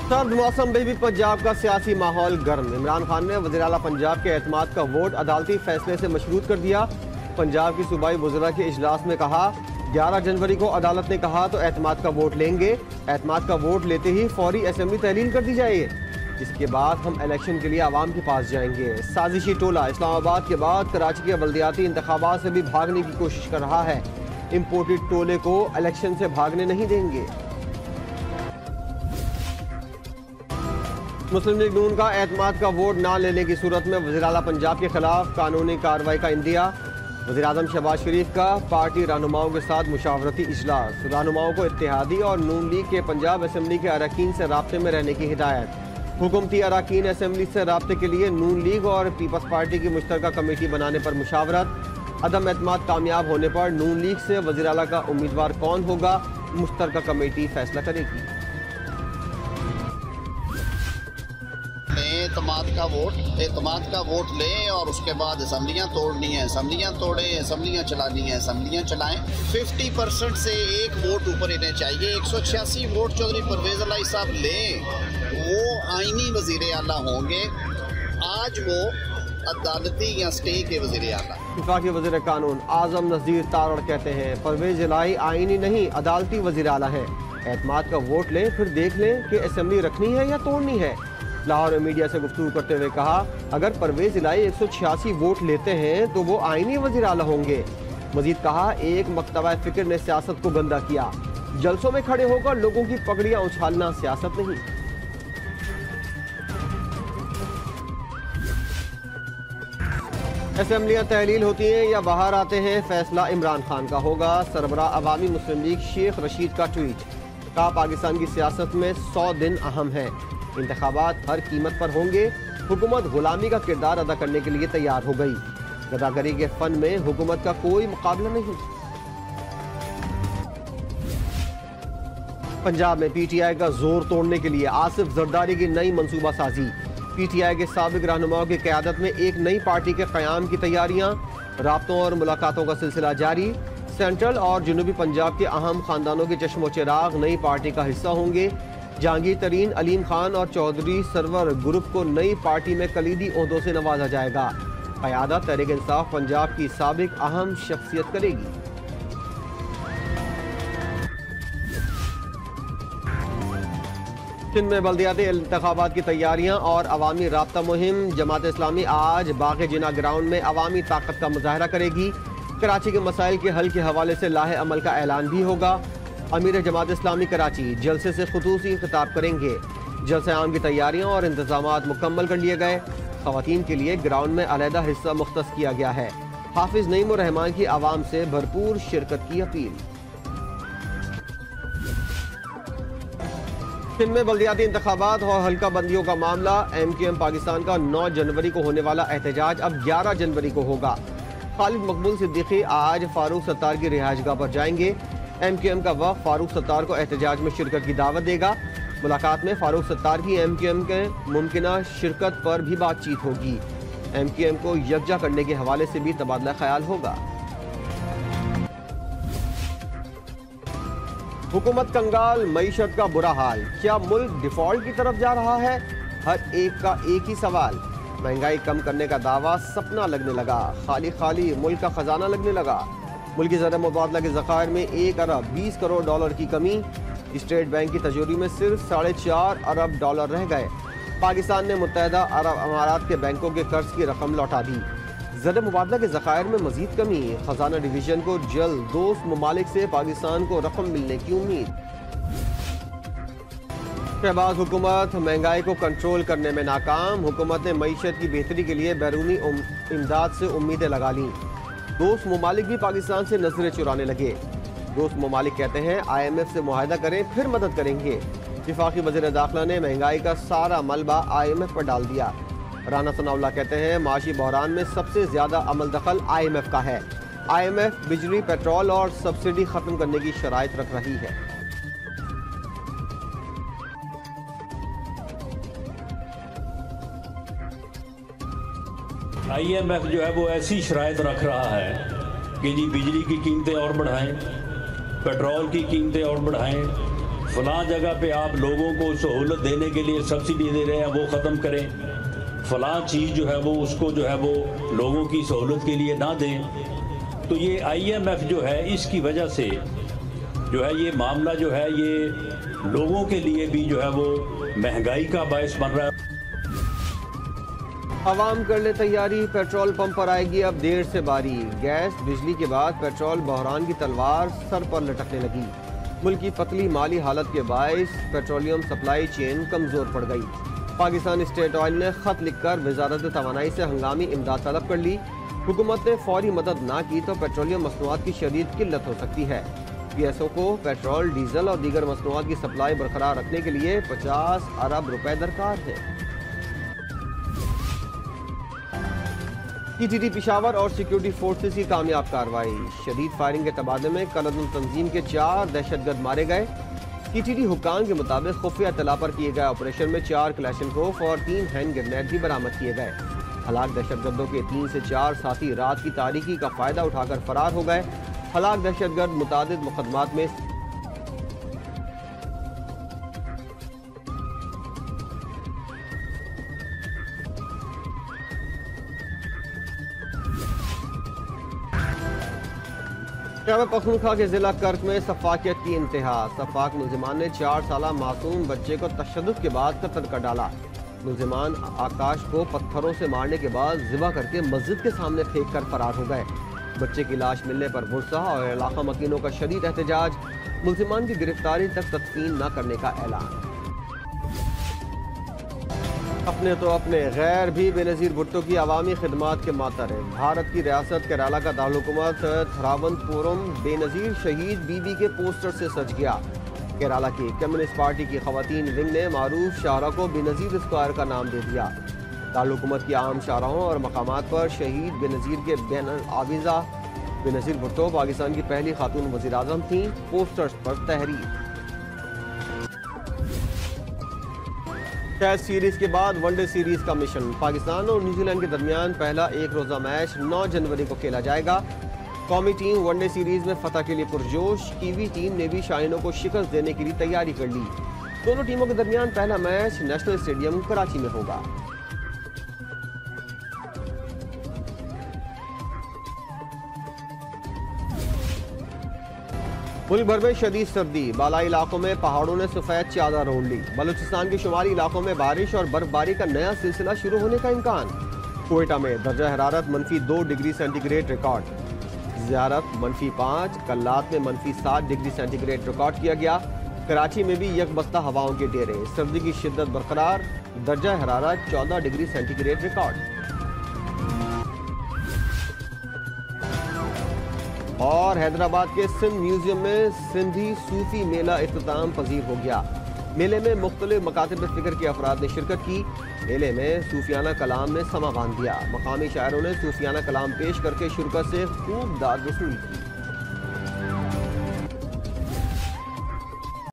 सर्द मौसम में भी पंजाब का सियासी माहौल गर्म। इमरान खान ने वज़ीर आला पंजाब के एतमाद का वोट अदालती फैसले से मशरूत कर दिया। पंजाब की सूबाई वज़रा के इजलास में कहा 11 जनवरी को अदालत ने कहा तो एतमाद का वोट लेंगे। एतमाद का वोट लेते ही फौरी असेंबली तहलील कर दी जाएगी, जिसके बाद हम इलेक्शन के लिए आवाम के पास जाएंगे। साजिशी टोला इस्लामाबाद के बाद कराची के बल्दियाती इंतखाबात से भी भागने की कोशिश कर रहा है। इम्पोर्टेड टोले को इलेक्शन से भागने नहीं देंगे। मुस्लिम लीग नून का एतमाद का वोट ना लेने की सूरत में वज़ीर आला पंजाब के खिलाफ कानूनी कार्रवाई का इंदिया। वज़ीर आज़म शहबाज शरीफ का पार्टी रहनुमाओं के साथ मुशावरती इजलास। रहनुमाओं को इत्तेहादी और नून लीग के पंजाब असेंबली के अरकान से राब्ते में रहने की हिदायत। हुकूमती अरकान असेंबली से राब्ते के लिए नून लीग और पीपल्स पार्टी की मुश्तरका कमेटी बनाने पर मुशावरत। अदम एतमाद कामयाब होने पर नून लीग से वज़ीर आला का उम्मीदवार कौन होगा, मुश्तरका कमेटी फैसला करेगी। एतमाद का वोट लें और उसके बाद असम्बलियाँ तोड़नी है, असम्बलियाँ तोड़ें, असम्बलियाँ चलानी है, असम्बलियाँ चलाएं। 50% से एक वोट ऊपर इन्हें चाहिए। 186 वोट चौधरी परवेज अलाई साहब लें, वो आईनी वज़ीर आला होंगे। आज वो अदालती या स्टे के वज़ीर आला। वफाकी वज़ीर कानून आज़म नज़ीर तारड़ कहते हैं परवेज इलाही आईनी नहीं अदालती वज़ीर आला है। एतमाद का वोट लें, फिर देख लें कि असेंबली रखनी है या तोड़नी है। लाहौर में मीडिया से गुफ्तगू करते हुए कहा अगर परवेज इलाही 186 वोट लेते हैं तो वो आईनी वज़ीर आला होंगे। मजीद कहा एक मकतबा फिक्र ने सियासत को गंदा किया। जलसों में खड़े होकर लोगों की पगड़ियां उछालना सियासत नहीं। असेंबलियां तहलील होती हैं या बाहर आते हैं, फैसला इमरान खान का होगा। सरबराह अवामी मुस्लिम लीग शेख रशीद का ट्वीट। कहा पाकिस्तान की सियासत में 100 दिन अहम है। इंतखाबात हर कीमत पर होंगे। हुकूमत गुलामी का किरदार अदा करने के लिए तैयार हो गई। गदागरी के फन में हुकूमत का कोई मुकाबला नहीं। पंजाब में पीटीआई का जोर तोड़ने के लिए आसिफ जरदारी की नई मंसूबा साजी। पीटीआई के साबिक रहनुमाओं की क़यादत में एक नई पार्टी के क़याम की तैयारियां। राब्तों और मुलाकातों का सिलसिला जारी। सेंट्रल और जनूबी पंजाब के अहम खानदानों के चश्मो चिराग नई पार्टी का हिस्सा होंगे। जहांगीर तरीन, अलीम खान और चौधरी सरवर ग्रुप को नई पार्टी में कलीदी ओहदों से नवाजा जाएगा। क़यादत तहरीक इंसाफ पंजाब की साबिक अहम शख्सियत करेगी। सिंध में बल्दियाती इंतखाबात की तैयारियां और अवामी राब्ता मुहिम। जमात इस्लामी आज बाग़ जिना ग्राउंड में अवामी ताकत का मुजाहरा करेगी। कराची के मसाइल के हल के हवाले से लाहे अमल का ऐलान भी होगा। अमीर जमात इस्लामी कराची जलसे से खुसूसी खिताब करेंगे। जलसे आम की तैयारियां और इंतजामात मुकम्मल कर लिए गए। ख़वातीन के लिए ग्राउंड में अलहदा हिस्सा मुख्तस किया गया है। हाफिज नईम उर रहमान की आवाम से भरपूर शिरकत की अपील। सिंध में बल्दियाती इंतखाबात और हल्का बंदियों का मामला। MQM पाकिस्तान का 9 जनवरी को होने वाला एहतजाज अब 11 जनवरी को होगा। खालिद मकबूल सिद्दीकी आज फारूक सत्तार की रिहाइशगाह पर जाएंगे। MQM का वफ़द फारूक सत्तार को एहतजाज में शिरकत की दावत देगा। मुलाकात में फारूक सत्तार की MQM के मुमकिना शिरकत पर भी बातचीत होगी। MQM को यकजा करने के हवाले से भी तबादला ख्याल होगा। हुकूमत कंगाल, मईशत का बुरा हाल। क्या मुल्क डिफॉल्ट की तरफ जा रहा है? हर एक का एक ही सवाल। महंगाई कम करने का दावा सपना लगने लगा। खाली खाली मुल्क का खजाना लगने लगा। मुल्की ज़र मुबादला के ज़खायर में 1 अरब 20 करोड़ डॉलर की कमी। स्टेट बैंक की तिजोरी में सिर्फ 4.5 अरब डॉलर रह गए। पाकिस्तान ने मुत्तहदा अरब अमारात के बैंकों के कर्ज की रकम लौटा दी। ज़र मुबादला के ज़खायर में मजीद कमी। खजाना डिवीजन को जल्द दोस्त ममालिक से पाकिस्तान को रकम मिलने की उम्मीद। शहबाज हुकूमत महंगाई को कंट्रोल करने में नाकाम। हुकूमत ने मईशत की बेहतरी के लिए बैरूनी इमदाद से उम्मीदें लगा लीं। दोस्त ममालिक भी पाकिस्तान से नजरें चुराने लगे। दोस्त ममालिक कहते हैं IMF से मुआहदा करें फिर मदद करेंगे। वफाकी वज़ीर दाखिला ने महंगाई का सारा मलबा IMF पर डाल दिया। राना सनाउल्लाह कहते हैं माशी बहरान में सबसे ज्यादा अमल दखल IMF का है। IMF बिजली, पेट्रोल और सब्सिडी खत्म करने की शराइत रख रही है। IMF जो है वो ऐसी शराइत रख रहा है कि जी बिजली की कीमतें और बढ़ाएं, पेट्रोल की कीमतें और बढ़ाएं, फलां जगह पे आप लोगों को सहूलत देने के लिए सब्सिडी दे रहे हैं वो ख़त्म करें, फलां चीज़ जो है वो उसको जो है वो लोगों की सहूलत के लिए ना दें। तो ये IMF जो है इसकी वजह से जो है ये मामला जो है ये लोगों के लिए भी जो है वो महंगाई का बायस बन रहा है। आवाम कर ले तैयारी, पेट्रोल पंप पर आएगी अब देर से बारी। गैस बिजली के बाद पेट्रोल बहरान की तलवार सर पर लटकने लगी। मुल्क की पतली माली हालत के बायस पेट्रोलियम सप्लाई चेन कमजोर पड़ गई। पाकिस्तान स्टेट ऑयल ने खत लिखकर वजारत तवानाई से हंगामी इमदाद तलब कर ली। हुकूमत ने फौरी मदद ना की तो पेट्रोलियम मसनूआत की शदीद किल्लत हो सकती है। PSO को पेट्रोल, डीजल और दीगर मसनूआत की सप्लाई बरकरार रखने के लिए 50 अरब रुपए दरकार है। TTT पेशावर और सिक्योरिटी फोर्सेस की कामयाब कार्रवाई। शदीद फायरिंग के तबादले में कलदुल तंजीम के 4 दहशतगर्द मारे गए। TTT हुक्काम के मुताबिक खुफिया इत्तला पर किए गए ऑपरेशन में 4 क्लैशनकोफ और 3 हैंड ग्रेनेड भी बरामद किए गए। हलाक दहशतगर्दों के 3 से 4 साथी रात की तारीकी का फायदा उठाकर फरार हो गए। हलाक दहशतगर्द मुतादिद मुकदमात में शब पख्तूनख्वा के जिला कर्क में सफाकियत की इंतहा। सफाक मुलजिमान ने 4 साला मासूम बच्चे को तशद्दुद के बाद कत्ल कर डाला। मुलजिमान आकाश को पत्थरों से मारने के बाद ज़िबा करके मस्जिद के सामने फेंक कर फरार हो गए। बच्चे की लाश मिलने पर गुस्सा और इलाका मकीनों का शदीद एहतजाज। मुलजिमान की गिरफ्तारी तक तदफीन न करने का ऐलान। अपने तो अपने गैर भी बेनज़ीर भुट्टो की अवामी खिदमात के मातर है। भारत की रियासत केरला का दारुलहुकूमत थरावनपुरम बेनज़ीर शहीद बीबी के पोस्टर से सज गया। केरला की कम्युनिस्ट पार्टी की खवातीन विंग ने मारूफ शाहरा को बेनज़ीर स्क्वायर का नाम दे दिया। दारुलहुकूमत की आम शाहराहों और मकामात पर शहीद बेनज़ीर के बैनर आविज़ा। बेनज़ीर भुट्टो पाकिस्तान की पहली खातून वज़ीर आज़म थीं। पोस्टर्स पर तहरीर। टेस्ट सीरीज के बाद वनडे सीरीज का मिशन। पाकिस्तान और न्यूजीलैंड के दरमियान पहला एक रोजा मैच 9 जनवरी को खेला जाएगा। कौमी टीम वनडे सीरीज में फतह के लिए पुरजोश। कीवी टीम ने भी शाहीनों को शिकस्त देने के लिए तैयारी कर ली। दोनों टीमों के दरमियान पहला मैच नेशनल स्टेडियम कराची में होगा। मुल्क भर में शदीद सर्दी। बालाई इलाकों में पहाड़ों ने सफेद चादर ओढ़ ली। बलूचिस्तान के शुमारी इलाकों में बारिश और बर्फबारी का नया सिलसिला शुरू होने का इम्कान। कोयटा में दर्जा हरारत -2 डिग्री सेंटीग्रेड रिकॉर्ड। ज़ियारत -5, कल्लात में -7 डिग्री सेंटीग्रेड रिकॉर्ड किया गया। कराची में भी यकबस्ता हवाओं के डेरे। सर्दी की शिद्दत बरकरार। दर्जा हरारत 14 डिग्री सेंटीग्रेड रिकॉर्ड। और हैदराबाद के सिंध म्यूजियम में सिंधी सूफी मेला इख्तिताम पजीर हो गया। मेले में मुख्तलिफ मकातिब फिक्र के अफराद ने शिरकत की। मेले में सूफियाना कलाम ने समा बांध दिया। मकामी शायरों ने सूफियाना कलाम पेश करके शुरकत से खूब दाद वसूल की।